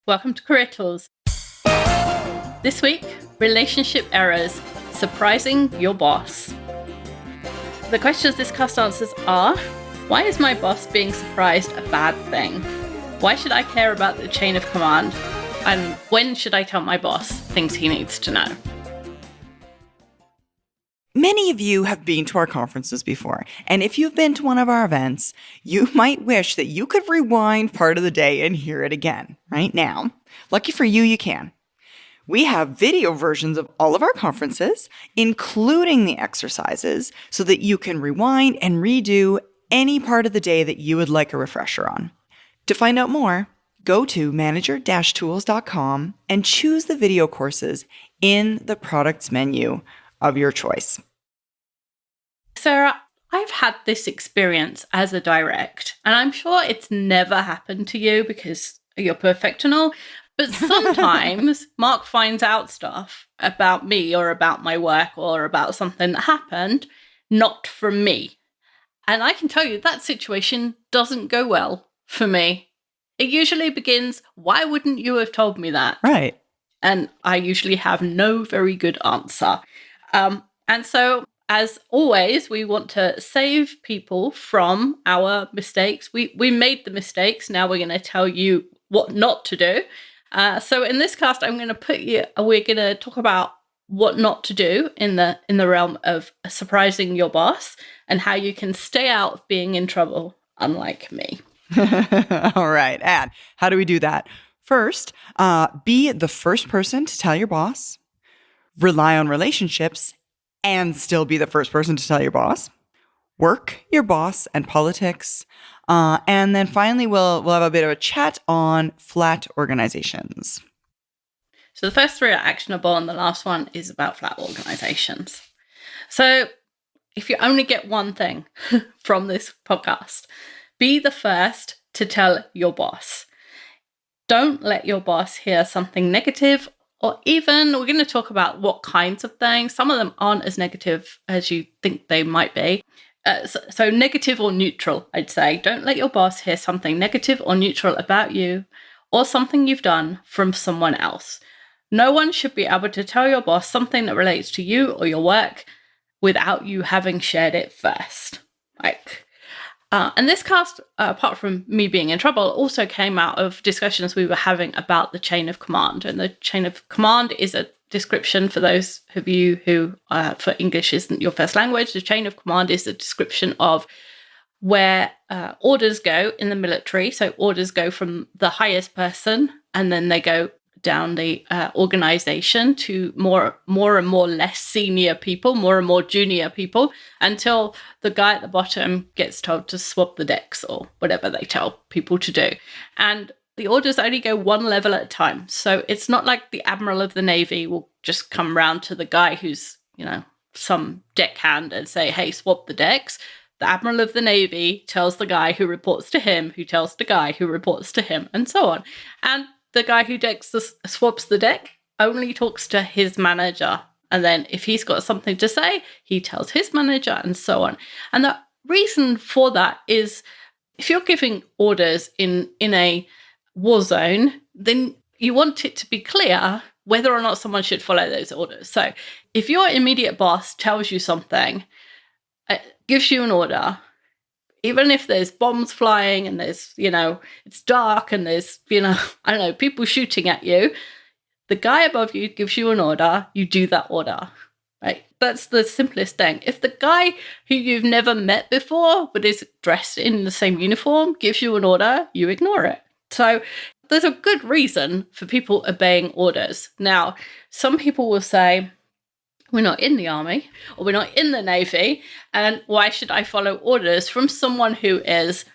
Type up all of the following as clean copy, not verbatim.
Welcome to Career Tools. This week, relationship errors, surprising your boss. The questions this cast answers are: why is my boss being surprised a bad thing? Why should I care about the chain of command? And when should I tell my boss things he needs to know? Many of you have been to our conferences before, and if you've been to one of our events, you might wish that you could rewind part of the day and hear it again right now. Lucky for you, you can. We have video versions of all of our conferences, including the exercises, so that you can rewind and redo any part of the day that you would like a refresher on. To find out more, go to manager-tools.com and choose the video courses in the products menu of your choice. Sarah, I've had this experience as a direct, and I'm sure it's never happened to you because you're perfect and all, but sometimes Mark finds out stuff about me or about my work or about something that happened, not from me. And I can tell you that situation doesn't go well for me. It usually begins, why wouldn't you have told me that? Right. And I usually have no very good answer. And so, as always, we want to save people from our mistakes. We made the mistakes. Now we're going to tell you what not to do. So in this cast, we're going to talk about what not to do in the realm of surprising your boss and how you can stay out of being in trouble, unlike me. All right. And how do we do that? First, be the first person to tell your boss. Rely on relationships and still be the first person to tell your boss. Work, your boss, and politics. And then finally, we'll have a bit of a chat on flat organizations. So the first three are actionable, and the last one is about flat organizations. So if you only get one thing from this podcast, be the first to tell your boss. Don't let your boss hear something negative, or even, we're going to talk about what kinds of things. Some of them aren't as negative as you think they might be. So negative or neutral, I'd say. Don't let your boss hear something negative or neutral about you or something you've done from someone else. No one should be able to tell your boss something that relates to you or your work without you having shared it first. And this cast, apart from me being in trouble, also came out of discussions we were having about the chain of command. And the chain of command is a description for those of you who, for English isn't your first language. The chain of command is a description of where orders go in the military. So orders go from the highest person, and then they go down the organization to more and more less senior people, more and more junior people, until the guy at the bottom gets told to swap the decks or whatever they tell people to do. And the orders only go one level at a time. So it's not like the Admiral of the Navy will just come round to the guy who's, some deckhand and say, hey, swap the decks. The Admiral of the Navy tells the guy who reports to him, who tells the guy who reports to him, and so on. And the guy who swaps the deck only talks to his manager. And then if he's got something to say, he tells his manager, and so on. And the reason for that is if you're giving orders in a war zone, then you want it to be clear whether or not someone should follow those orders. So if your immediate boss tells you something, gives you an order, even if there's bombs flying and there's, it's dark and there's, people shooting at you, the guy above you gives you an order, you do that order, right? That's the simplest thing. If the guy who you've never met before but is dressed in the same uniform gives you an order, you ignore it. So there's a good reason for people obeying orders. Now, some people will say, we're not in the army or we're not in the Navy, and why should I follow orders from someone who is,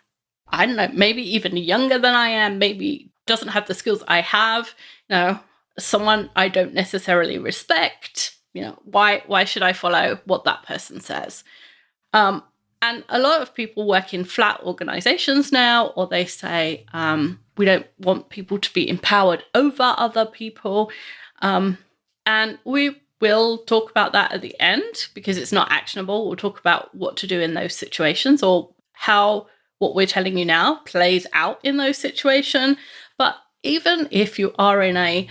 I don't know, maybe even younger than I am, maybe doesn't have the skills I have, someone I don't necessarily respect, why should I follow what that person says? And a lot of people work in flat organizations now, or they say, we don't want people to be empowered over other people. And we'll talk about that at the end because it's not actionable. We'll talk about what to do in those situations or how what we're telling you now plays out in those situations. But even if you are in a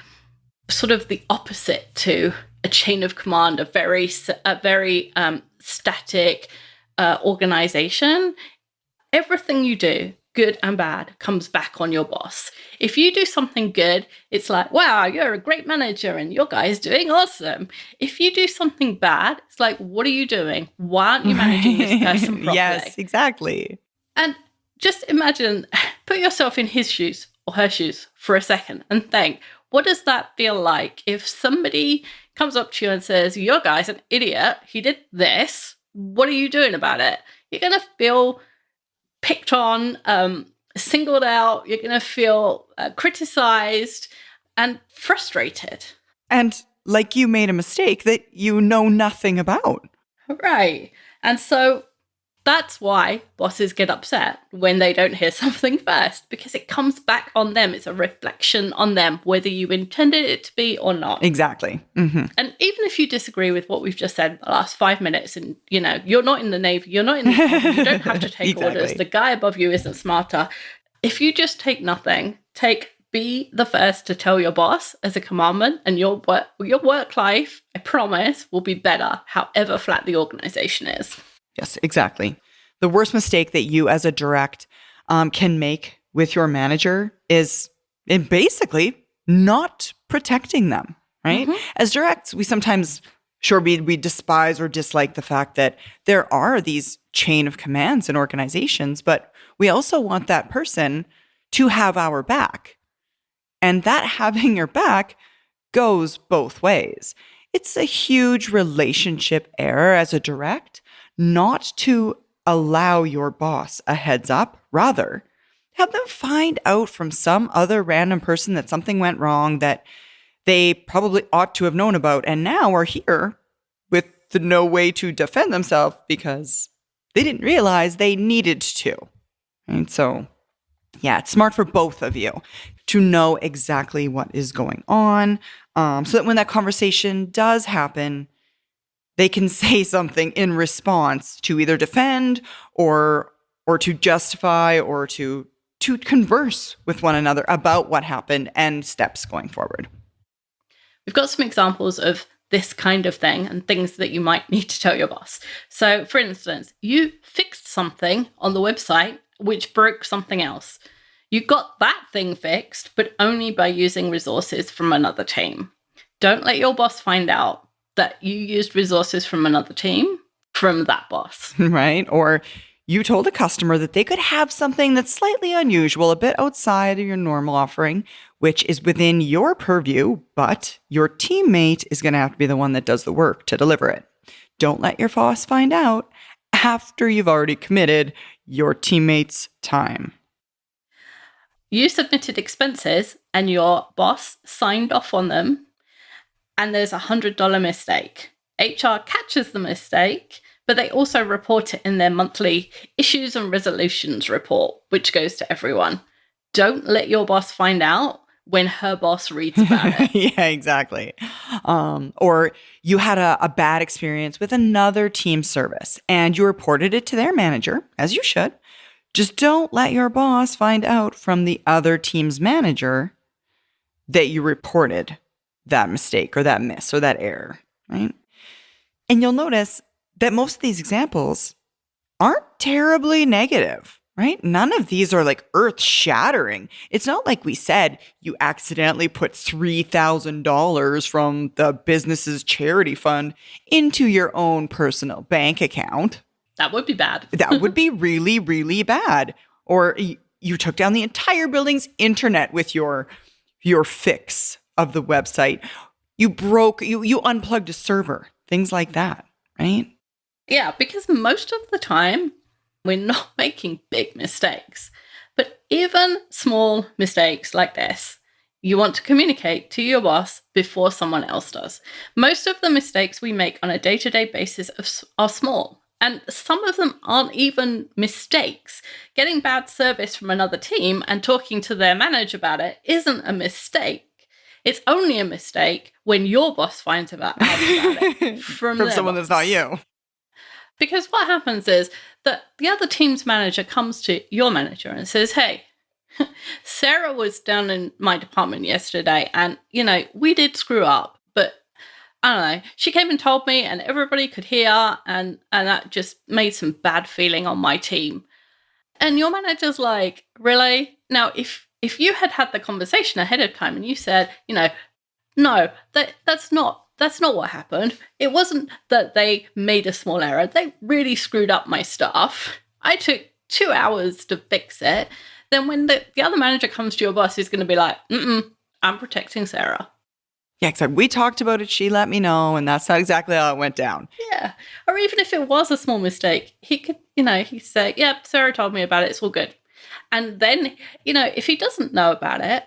sort of the opposite to a chain of command, a very static organization, everything you do, good and bad, comes back on your boss. If you do something good, it's like, wow, you're a great manager and your guy's doing awesome. If you do something bad, it's like, what are you doing? Why aren't you managing this person properly? Yes, exactly. And just imagine, put yourself in his shoes or her shoes for a second and think, what does that feel like if somebody comes up to you and says, your guy's an idiot, he did this, what are you doing about it? You're going to feel picked on, singled out, you're going to feel criticized and frustrated. And like you made a mistake that you know nothing about. Right. And so that's why bosses get upset when they don't hear something first, because it comes back on them. It's a reflection on them, whether you intended it to be or not. Exactly. Mm-hmm. And even if you disagree with what we've just said the last 5 minutes and, you're not in the Navy, you're not in the Army, you don't have to take Exactly. orders. The guy above you isn't smarter. If you just take nothing, be the first to tell your boss as a commandment, and your work life, I promise, will be better, however flat the organization is. Yes, exactly. The worst mistake that you as a direct can make with your manager is in basically not protecting them, right? Mm-hmm. As directs, we sometimes, we despise or dislike the fact that there are these chain of commands in organizations, but we also want that person to have our back. And that having your back goes both ways. It's a huge relationship error as a direct not to allow your boss a heads up, rather have them find out from some other random person that something went wrong that they probably ought to have known about, and now are here with no way to defend themselves because they didn't realize they needed to. And so, yeah, it's smart for both of you to know exactly what is going on, so that when that conversation does happen, they can say something in response to either defend or to justify or to converse with one another about what happened and steps going forward. We've got some examples of this kind of thing and things that you might need to tell your boss. So, for instance, you fixed something on the website which broke something else. You got that thing fixed, but only by using resources from another team. Don't let your boss find out that you used resources from another team from that boss. Right? Or you told a customer that they could have something that's slightly unusual, a bit outside of your normal offering, which is within your purview, but your teammate is going to have to be the one that does the work to deliver it. Don't let your boss find out after you've already committed your teammate's time. You submitted expenses and your boss signed off on them, and there's a $100 mistake. HR catches the mistake, but they also report it in their monthly issues and resolutions report, which goes to everyone. Don't let your boss find out when her boss reads about it. Yeah, exactly. Or you had a bad experience with another team service and you reported it to their manager, as you should. Just don't let your boss find out from the other team's manager that you reported that mistake or that miss or that error, right? And you'll notice that most of these examples aren't terribly negative, right? None of these are like earth-shattering. It's not like we said you accidentally put $3,000 from the business's charity fund into your own personal bank account. That would be bad. That would be really, really bad. Or you took down the entire building's internet with your fix of the website. You unplugged a server, things like that, right? Yeah, because most of the time we're not making big mistakes. But even small mistakes like this, you want to communicate to your boss before someone else does. Most of the mistakes we make on a day-to-day basis are small. And some of them aren't even mistakes. Getting bad service from another team and talking to their manager about it isn't a mistake. It's only a mistake when your boss finds out about it from someone that's not you. Because what happens is that the other team's manager comes to your manager and says, hey, Sarah was down in my department yesterday, and, we did screw up, but I don't know. She came and told me, and everybody could hear, and that just made some bad feeling on my team. And your manager's like, really? Now, if you had the conversation ahead of time and you said, no, that's not what happened. It wasn't that they made a small error. They really screwed up my stuff. I took 2 hours to fix it. Then when the other manager comes to your boss, he's going to be like, I'm protecting Sarah. Yeah, exactly. We talked about it. She let me know, and that's not exactly how it went down. Yeah. Or even if it was a small mistake, he could, he'd say, yep, Sarah told me about it. It's all good. And then, if he doesn't know about it,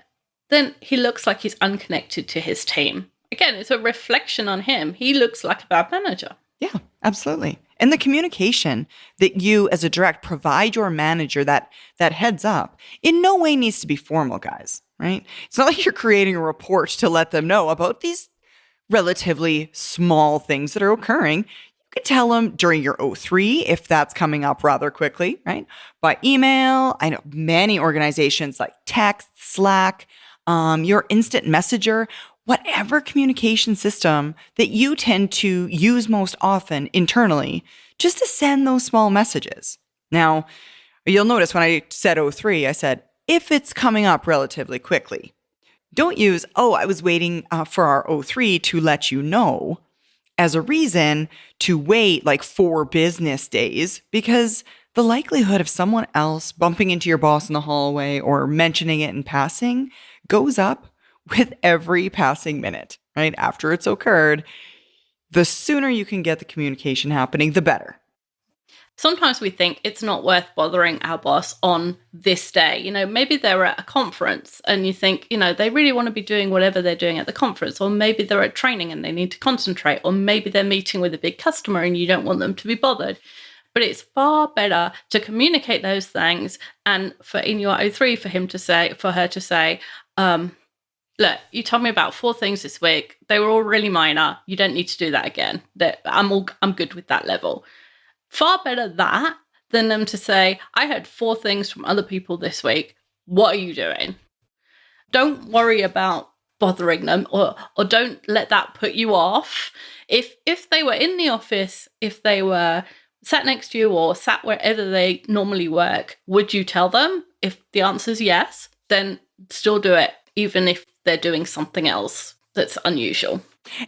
then he looks like he's unconnected to his team. Again, it's a reflection on him. He looks like a bad manager. Yeah, absolutely. And the communication that you as a direct provide your manager, that heads up, in no way needs to be formal, guys, right? It's not like you're creating a report to let them know about these relatively small things that are occurring. You could tell them during your O3 if that's coming up rather quickly, right? By email. I know many organizations like text, Slack, your instant messenger, whatever communication system that you tend to use most often internally, just to send those small messages. Now, you'll notice when I said O3, I said, if it's coming up relatively quickly. Don't use, I was waiting for our O3 to let you know as a reason to wait like 4 business days, because the likelihood of someone else bumping into your boss in the hallway or mentioning it in passing goes up with every passing minute, right? After it's occurred, the sooner you can get the communication happening, the better. Sometimes we think it's not worth bothering our boss on this day. Maybe they're at a conference and you think, they really want to be doing whatever they're doing at the conference, or maybe they're at training and they need to concentrate, or maybe they're meeting with a big customer and you don't want them to be bothered. But it's far better to communicate those things, and in your O3 for her to say, look, you told me about 4 things this week. They were all really minor. You don't need to do that again. I'm good with that level. Far better that than them to say, I heard 4 things from other people this week. What are you doing? Don't worry about bothering them, or don't let that put you off. If they were in the office, if they were sat next to you or sat wherever they normally work, would you tell them? If the answer is yes, then still do it, even if they're doing something else that's unusual.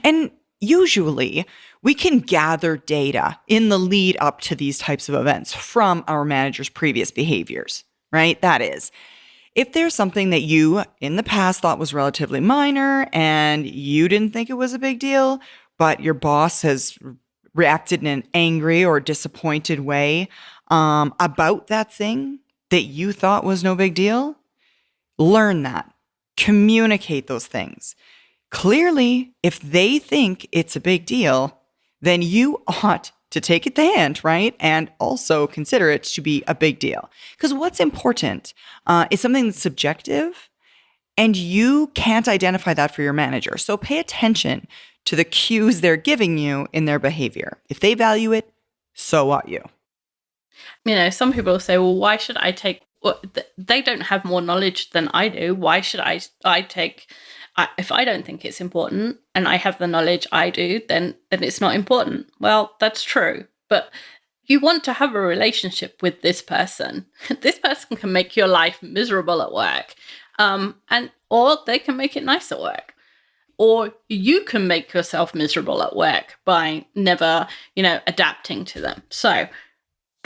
And usually we can gather data in the lead up to these types of events from our manager's previous behaviors, right? That is, if there's something that you in the past thought was relatively minor and you didn't think it was a big deal, but your boss has reacted in an angry or disappointed way about that thing that you thought was no big deal, learn that. Communicate those things. Clearly, if they think it's a big deal, then you ought to take it to hand, right? And also consider it to be a big deal. Because what's important is something that's subjective, and you can't identify that for your manager. So pay attention to the cues they're giving you in their behavior. If they value it, so ought you. Some people say, well, why should I take... Well, they don't have more knowledge than I do. Why should I take... if I don't think it's important and I have the knowledge I do, then it's not important. Well, that's true. But you want to have a relationship with this person. This person can make your life miserable at work. Or they can make it nice at work. Or you can make yourself miserable at work by never, adapting to them. So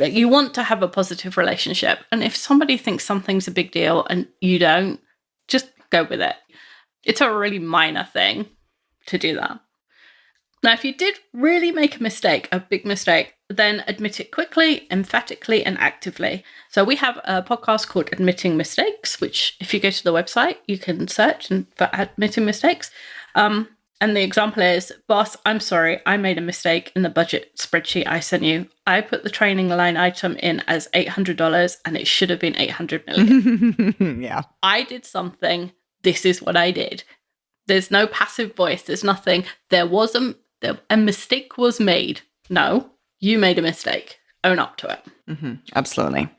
you want to have a positive relationship. And if somebody thinks something's a big deal and you don't, just go with it. It's a really minor thing to do that. Now, if you did really make a mistake, a big mistake, then admit it quickly, emphatically, and actively. So we have a podcast called Admitting Mistakes, which if you go to the website, you can search for admitting mistakes. And the example is, boss, I'm sorry, I made a mistake in the budget spreadsheet I sent you. I put the training line item in as $800 and it should have been $800 million. Yeah. I did something. This is what I did. There's no passive voice. There's nothing. A mistake was made. No, you made a mistake. Own up to it. Mm-hmm. Absolutely.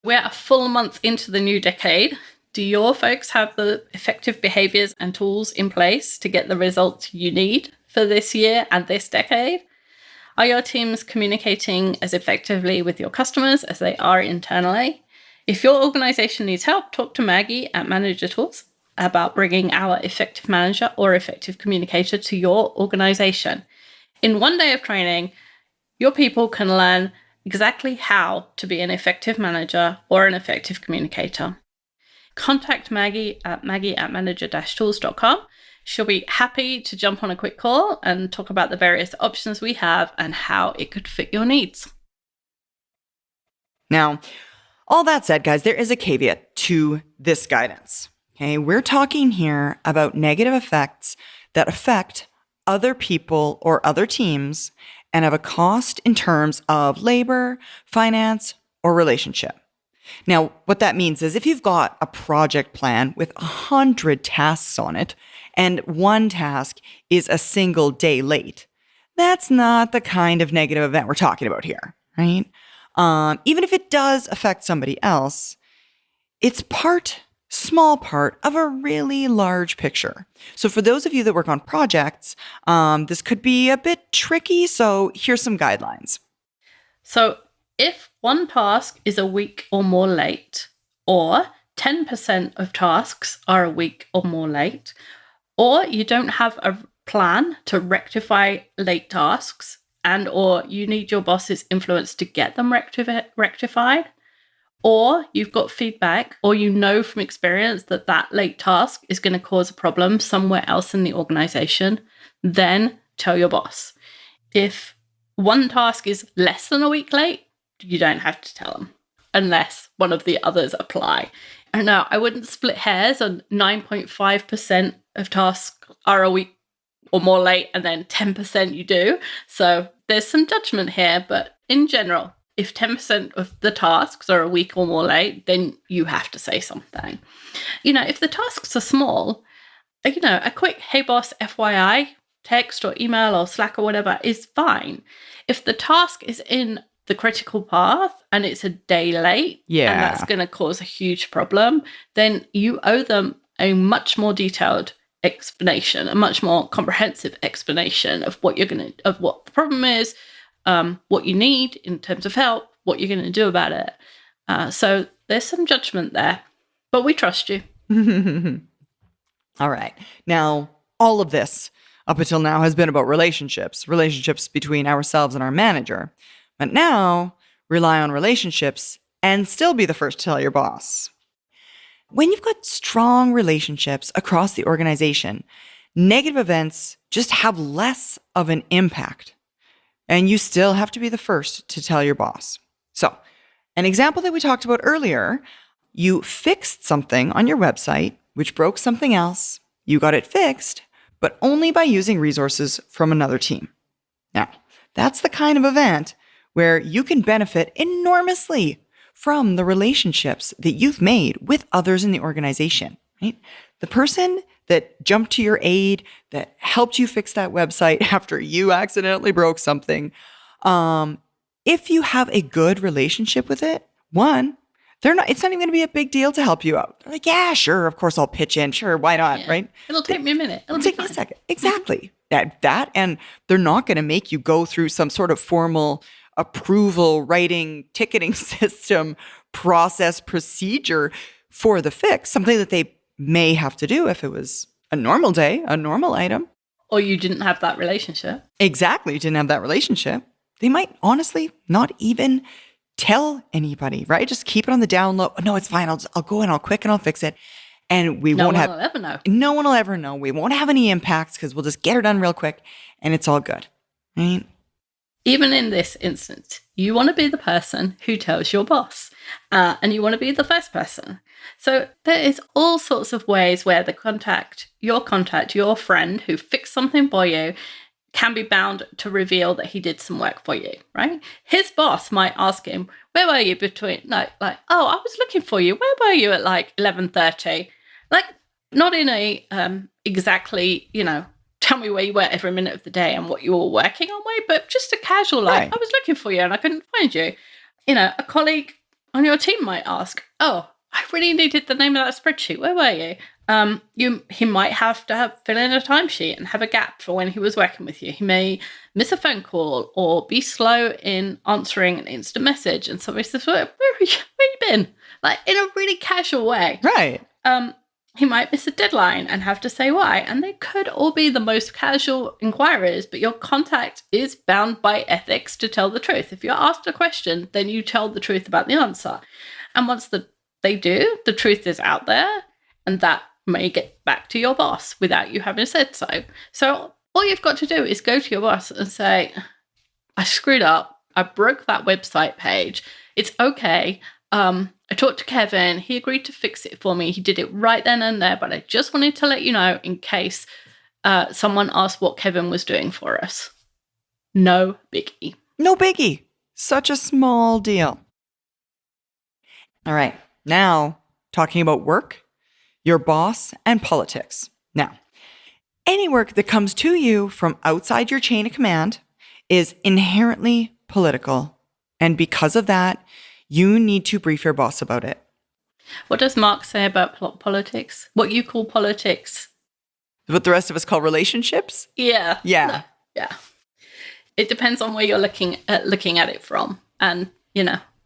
We're a full month into the new decade. Do your folks have the effective behaviors and tools in place to get the results you need for this year and this decade? Are your teams communicating as effectively with your customers as they are internally? If your organization needs help, talk to Maggie at Manager Tools about bringing our effective manager or effective communicator to your organization. In one day of training, your people can learn exactly how to be an effective manager or an effective communicator. Contact Maggie at manager-tools.com. She'll be happy to jump on a quick call and talk about the various options we have and how it could fit your needs. Now, all that said, guys, there is a caveat to this guidance. Okay, we're talking here about negative effects that affect other people or other teams and have a cost in terms of labor, finance, or relationship. Now, what that means is if you've got a project plan with 100 tasks on it and one task is a single day late, that's not the kind of negative event we're talking about here, right? Even if it does affect somebody else, it's small part of a really large picture. So for those of you that work on projects, this could be a bit tricky. So here's some guidelines. So if one task is a week or more late, or 10% of tasks are a week or more late, or you don't have a plan to rectify late tasks and or you need your boss's influence to get them rectified, or you've got feedback or you know from experience that that late task is going to cause a problem somewhere else in the organization, then tell your boss. If one task is less than a week late, you don't have to tell them unless one of the others apply. And no, I wouldn't split hairs on 9.5% of tasks are a week or more late and then 10% you do. So there's some judgment here, but in general, if 10% of the tasks are a week or more late, then you have to say something. If the tasks are small, a quick, hey boss, FYI, text or email or Slack or whatever is fine. If the task is in the critical path and it's a day late, and that's going to cause a huge problem, then you owe them a much more detailed explanation, a much more comprehensive explanation of what of what the problem is, what you need in terms of help, what you're going to do about it. So there's some judgment there, but we trust you. All right. Now, all of this up until now has been about relationships between ourselves and our manager. But now, rely on relationships and still be the first to tell your boss. When you've got strong relationships across the organization, negative events just have less of an impact. And you still have to be the first to tell your boss. So, an example that we talked about earlier, you fixed something on your website, which broke something else. You got it fixed, but only by using resources from another team. Now, that's the kind of event where you can benefit enormously from the relationships that you've made with others in the organization, right? The person that jumped to your aid, that helped you fix that website after you accidentally broke something. If you have a good relationship with it, it's not even going to be a big deal to help you out. They're like, yeah, sure, of course I'll pitch in. Sure, why not, right? It'll take me a minute. It'll take me a second. Exactly. That, and they're not going to make you go through some sort of formal approval, writing, ticketing system, process, procedure for the fix, something that they may have to do if it was a normal day, a normal item. Or you didn't have that relationship. Exactly. You didn't have that relationship. They might honestly not even tell anybody, right? Just keep it on the down low. No, it's fine. I'll go in, I'll quick and I'll fix it. And no one will ever know. No one will ever know. We won't have any impacts because we'll just get her done real quick and it's all good, right? Even in this instance, you want to be the person who tells your boss, and you want to be the first person. So there is all sorts of ways where your friend who fixed something for you can be bound to reveal that he did some work for you, right? His boss might ask him, where were you oh, I was looking for you. Where were you at 11:30? Not in a exactly, tell me where you were every minute of the day and what you were working on way, but just a casual, right. I was looking for you and I couldn't find you. A colleague on your team might ask, oh, I really needed the name of that spreadsheet. Where were you? He might have to fill in a timesheet and have a gap for when he was working with you. He may miss a phone call or be slow in answering an instant message. And somebody says, where have you been? Like, in a really casual way. Right. He might miss a deadline and have to say why. And they could all be the most casual inquiries, but your contact is bound by ethics to tell the truth. If you're asked a question, then you tell the truth about the answer. And once they do, the truth is out there, and that may get back to your boss without you having said so. So all you've got to do is go to your boss and say, I screwed up. I broke that website page. It's okay. I talked to Kevin. He agreed to fix it for me. He did it right then and there, but I just wanted to let you know in case someone asked what Kevin was doing for us. No biggie. No biggie. Such a small deal. All right. Now, talking about work, your boss, and politics. Now, any work that comes to you from outside your chain of command is inherently political. And because of that, you need to brief your boss about it. What does Mark say about politics? What you call politics? What the rest of us call relationships? Yeah. Yeah. No, yeah. It depends on where you're looking at it from. And,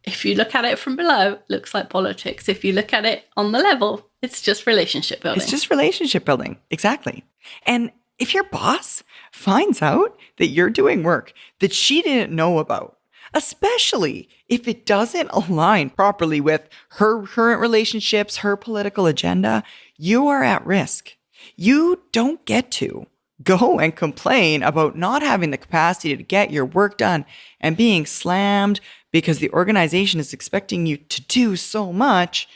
if you look at it from below, it looks like politics. If you look at it on the level, it's just relationship building. It's just relationship building. Exactly. And if your boss finds out that you're doing work that she didn't know about, especially if it doesn't align properly with her current relationships, her political agenda, you are at risk. You don't get to go and complain about not having the capacity to get your work done and being slammed because the organization is expecting you to do so much.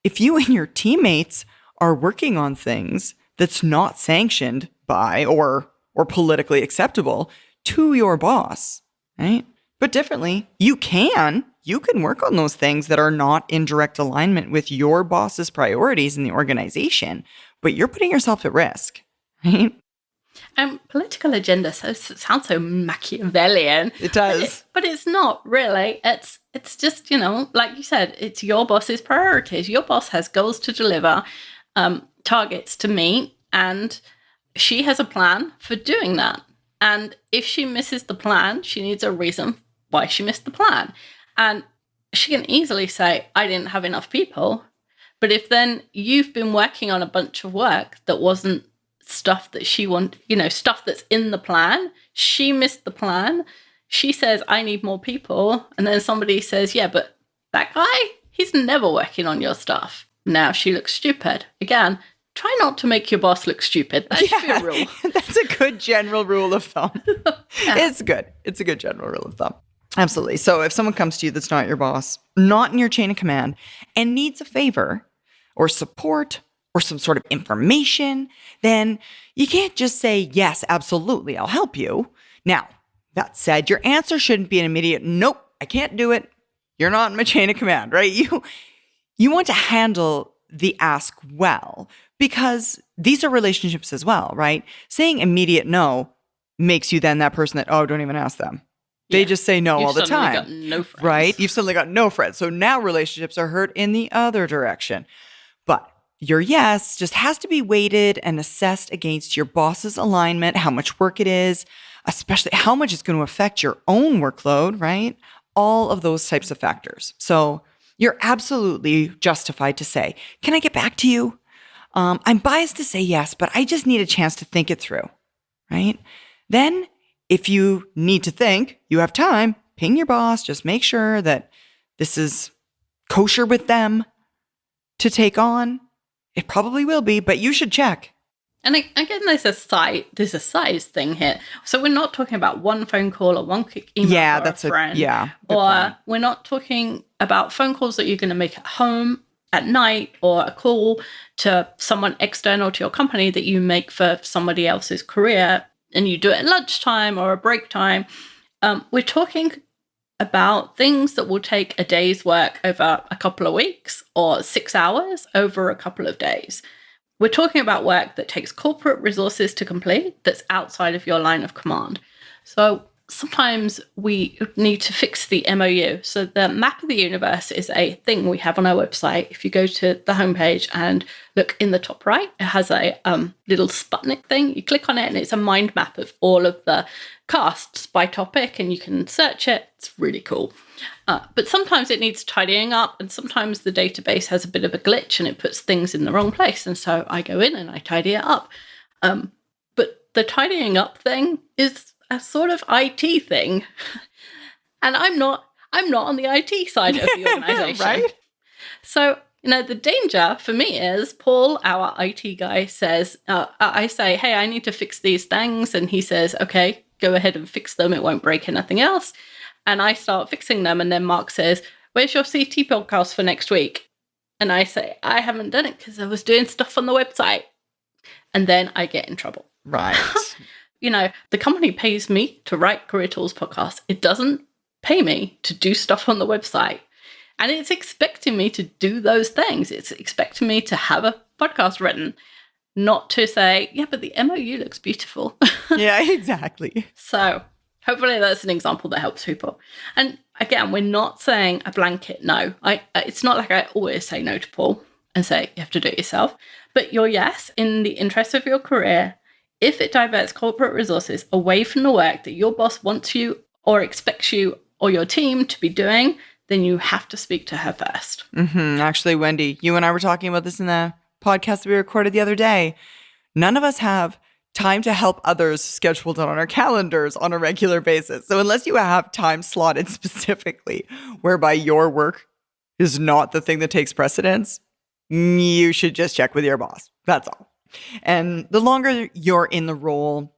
If you and your teammates are working on things that's not sanctioned by or politically acceptable to your boss, right? But differently, you can work on those things that are not in direct alignment with your boss's priorities in the organization, but you're putting yourself at risk, right? Political agenda sounds so Machiavellian. It does. But it's not really. It's just, like you said, it's your boss's priorities. Your boss has goals to deliver, targets to meet, and she has a plan for doing that. And if she misses the plan, she needs a reason why she missed the plan. And she can easily say, I didn't have enough people. But if then you've been working on a bunch of work that wasn't stuff that she wanted, stuff that's in the plan, she missed the plan. She says, I need more people. And then somebody says, yeah, but that guy, he's never working on your stuff. Now she looks stupid. Again, try not to make your boss look stupid. That should be a rule. That's a good general rule of thumb. Yeah. It's good. It's a good general rule of thumb. Absolutely. So if someone comes to you that's not your boss, not in your chain of command, and needs a favor or support or some sort of information, then you can't just say, yes, absolutely, I'll help you. Now, that said, your answer shouldn't be an immediate, nope, I can't do it. You're not in my chain of command, right? You want to handle the ask well, because these are relationships as well, right? Saying immediate no makes you then that person that, don't even ask them. They just say no all the time. You've suddenly got no friends. Right? You've suddenly got no friends. So now relationships are hurt in the other direction. But your yes just has to be weighted and assessed against your boss's alignment, how much work it is, especially how much it's going to affect your own workload, right? All of those types of factors. So you're absolutely justified to say, can I get back to you? I'm biased to say yes, but I just need a chance to think it through, right? Then if you need to think, you have time, ping your boss, just make sure that this is kosher with them to take on. It probably will be, but you should check. And again, there's a size thing here. So we're not talking about one phone call or one quick email to a friend. Or we're not talking about phone calls that you're going to make at home at night, or a call to someone external to your company that you make for somebody else's career and you do it at lunchtime or a break time. We're talking about things that will take a day's work over a couple of weeks or 6 hours over a couple of days. We're talking about work that takes corporate resources to complete that's outside of your line of command. So sometimes we need to fix the MOU. So the map of the universe is a thing we have on our website. If you go to the homepage and look in the top right, it has a little Sputnik thing. You click on it and it's a mind map of all of the casts by topic, and you can search it. It's really cool. But sometimes it needs tidying up, and sometimes the database has a bit of a glitch and it puts things in the wrong place. And so I go in and I tidy it up. But the tidying up thing is a sort of IT thing. And I'm not on the IT side of the organization. Right? So, the danger for me is Paul, our IT guy, says, I say, hey, I need to fix these things. And he says, okay, go ahead and fix them. It won't break anything else. And I start fixing them. And then Mark says, where's your CT podcast for next week? And I say, I haven't done it because I was doing stuff on the website. And then I get in trouble. Right. The company pays me to write Career Tools podcast. It doesn't pay me to do stuff on the website. And it's expecting me to do those things. It's expecting me to have a podcast written, not to say, yeah, but the MOU looks beautiful. Yeah, exactly. So hopefully that's an example that helps people. And again, we're not saying a blanket no. It's not like I always say no to Paul and say, you have to do it yourself. But your yes, in the interest of your career, if it diverts corporate resources away from the work that your boss wants you or expects you or your team to be doing, then you have to speak to her first. Actually, Wendy, you and I were talking about this in the podcast we recorded the other day. None of us have time to help others scheduled on our calendars on a regular basis. So unless you have time slotted specifically whereby your work is not the thing that takes precedence, you should just check with your boss. That's all. And the longer you're in the role,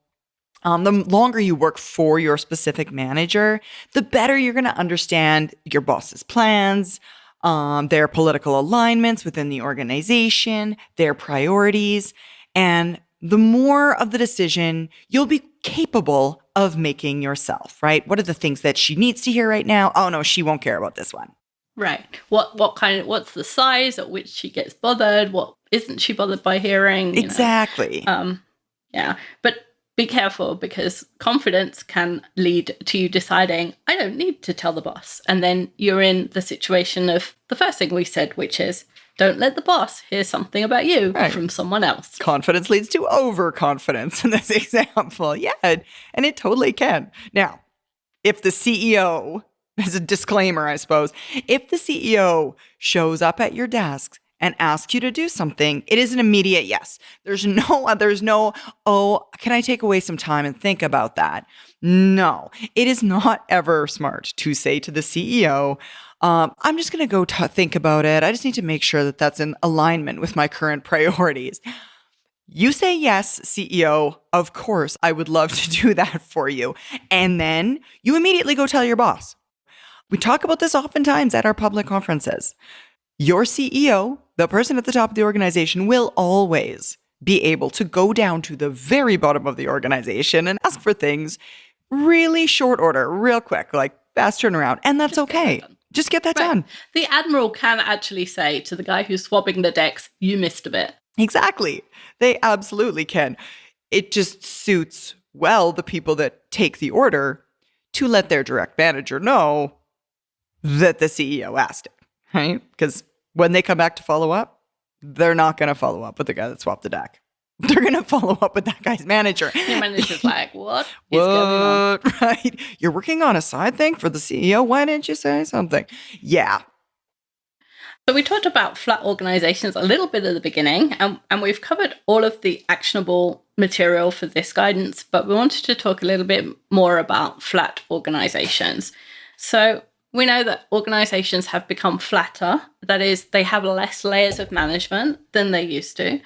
the longer you work for your specific manager, the better you're going to understand your boss's plans, their political alignments within the organization, their priorities, and the more of the decision you'll be capable of making yourself, right? What are the things that she needs to hear right now? Oh no, she won't care about this one. Right. What's the size at which she gets bothered? What isn't she bothered by hearing? Exactly. Yeah. But be careful, because confidence can lead to you deciding, I don't need to tell the boss. And then you're in the situation of the first thing we said, which is, don't let the boss hear something about you from someone else. Confidence leads to overconfidence in this example. Yeah, and it totally can. Now, if the CEO, as a disclaimer, I suppose, if the CEO shows up at your desk and asks you to do something, it is an immediate yes. There's no, oh, can I take away some time and think about that? No, it is not ever smart to say to the CEO, I'm just going to go think about it. I just need to make sure that that's in alignment with my current priorities. You say yes, CEO, of course, I would love to do that for you. And then you immediately go tell your boss. We talk about this oftentimes at our public conferences. Your CEO, the person at the top of the organization, will always be able to go down to the very bottom of the organization and ask for things really short order, real quick, like fast turnaround. And that's okay. Just get that done. The admiral can actually say to the guy who's swabbing the decks, you missed a bit. Exactly. They absolutely can. It just suits well the people that take the order to let their direct manager know that the CEO asked it, right? Because when they come back to follow up, they're not going to follow up with the guy that swapped the deck. They're going to follow up with that guy's manager. Your manager's like, what is going on? Right? You're working on a side thing for the CEO. Why didn't you say something? Yeah. So we talked about flat organizations a little bit at the beginning, and we've covered all of the actionable material for this guidance, but we wanted to talk a little bit more about flat organizations. So we know that organizations have become flatter. That is, they have less layers of management than they used to.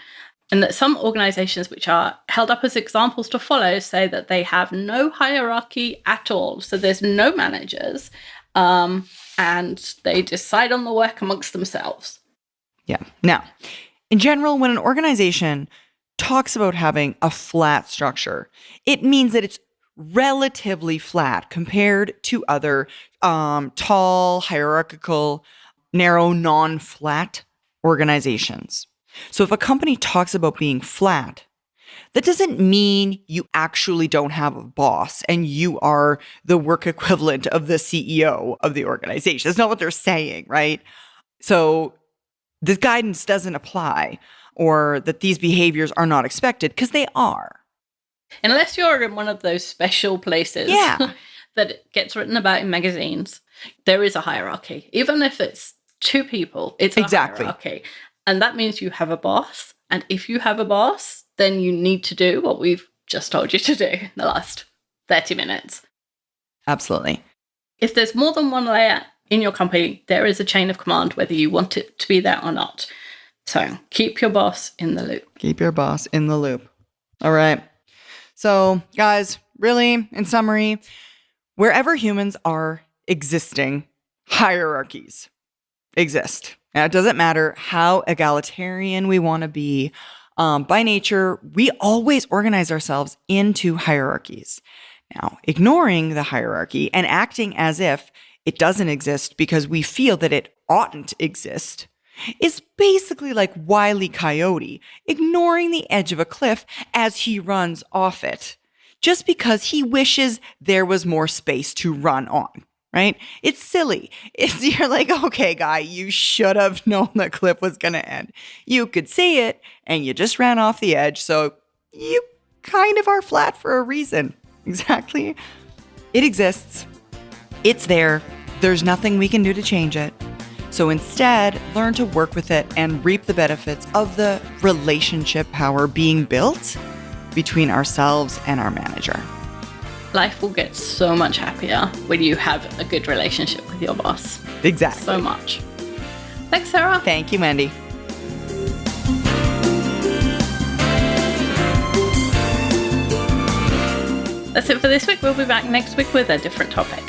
And that some organizations which are held up as examples to follow say that they have no hierarchy at all. So there's no managers, and they decide on the work amongst themselves. Yeah. Now, in general, when an organization talks about having a flat structure, it means that it's relatively flat compared to other tall, hierarchical, narrow, non-flat organizations. So if a company talks about being flat, That doesn't mean you actually don't have a boss and you are the work equivalent of the CEO of the organization. That's not what they're saying, right? So the guidance doesn't apply, or that these behaviors are not expected, because they are. Unless you're in one of those special places that it gets written about in magazines, there is a hierarchy. Even if it's two people, it's a hierarchy. And that means you have a boss. And if you have a boss, then you need to do what we've just told you to do in the last 30 minutes. Absolutely. If there's more than one layer in your company, there is a chain of command, whether you want it to be there or not. So keep your boss in the loop. Keep your boss in the loop. All right. So, guys, really, in summary, wherever humans are existing, hierarchies exist. Now, it doesn't matter how egalitarian we want to be. By nature, we always organize ourselves into hierarchies. Now, ignoring the hierarchy and acting as if it doesn't exist because we feel that it oughtn't exist is basically like Wile E. Coyote ignoring the edge of a cliff as he runs off it, just because he wishes there was more space to run on, right? It's silly. You're like, okay, guy, you should have known the cliff was going to end. You could see it, and you just ran off the edge, so you kind of are flat for a reason. Exactly. It exists. It's there. There's nothing we can do to change it. So instead, learn to work with it and reap the benefits of the relationship power being built between ourselves and our manager. Life will get so much happier when you have a good relationship with your boss. Exactly. So much. Thanks, Sarah. Thank you, Mandy. That's it for this week. We'll be back next week with a different topic.